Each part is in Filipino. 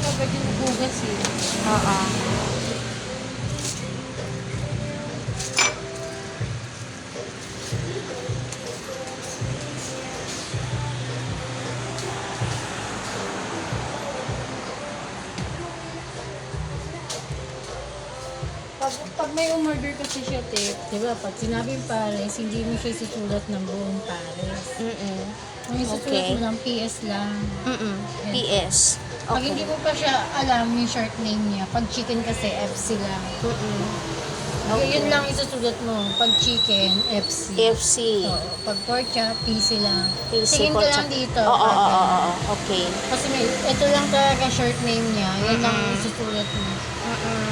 agad yung hugas eh. Oo. Pag may umorder kasi siya, di ba, pag sinabing pares, hindi mo siya isusulat ng buong pares. Kung isusulat Okay. mo lang, PS lang. PS. Pag Okay. hindi mo pa siya alam yung short name niya, pag chicken kasi, FC lang. Okay. Yun lang isusulat mo. Pag chicken, FC. FC. Oo. Pag pork chop, PC lang. PC Tingin pork ka lang chop. dito. Oo. Okay. Kasi ito lang talaga short name niya. Yan lang isusulat mo.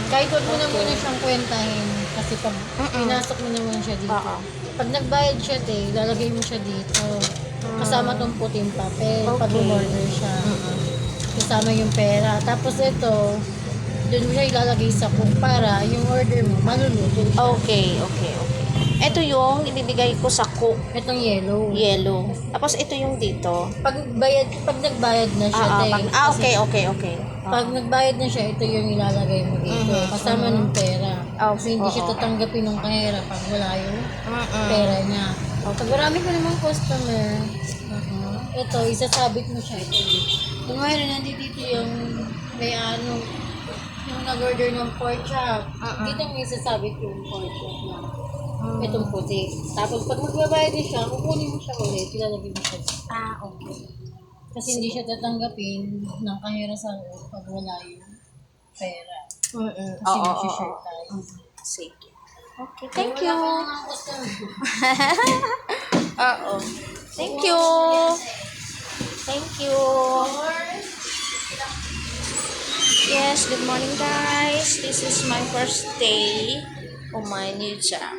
Kahit huwag mo na muna siyang kwentahin. Kasi pag pinasok mo naman siya dito. Oo. Pag nagbayad siya, ilalagay mo siya dito. Kasama tong puting papel. Pag Okay. umorder siya. Kasama yung pera. Tapos ito, doon mo siya ilalagay sa cook para yung order mo, maluluto siya. Okay. Ito yung ibibigay ko sa cook. Itong yellow. Yellow. Tapos ito yung dito. Pag nagbayad na siya, kasi Okay. pag nagbayad na siya, ito yung ilalagay mo dito. Kasama ng pera. Kasi hindi siya tatanggapin ng kahera pag wala yung pera niya. Pag marami ka namang customer, ito, isasabit mo siya. Ito. Kung mayroon nandito yung may yung nag-order ng pork chop, dito mo isasabit yung pork chop na itong puti. Tapos pag magbabayad din siya, kukunin mo siya ulit, ilalagay mo siya. Okay. Kasi hindi siya tatanggapin ng kahera sa loob pag wala yung pera. Kasi mag-share tayo. Sige. Okay, thank you. Wala ka namang customer. Oo. Thank you. Thank you. Yes, good morning guys. This is my first day on my new job.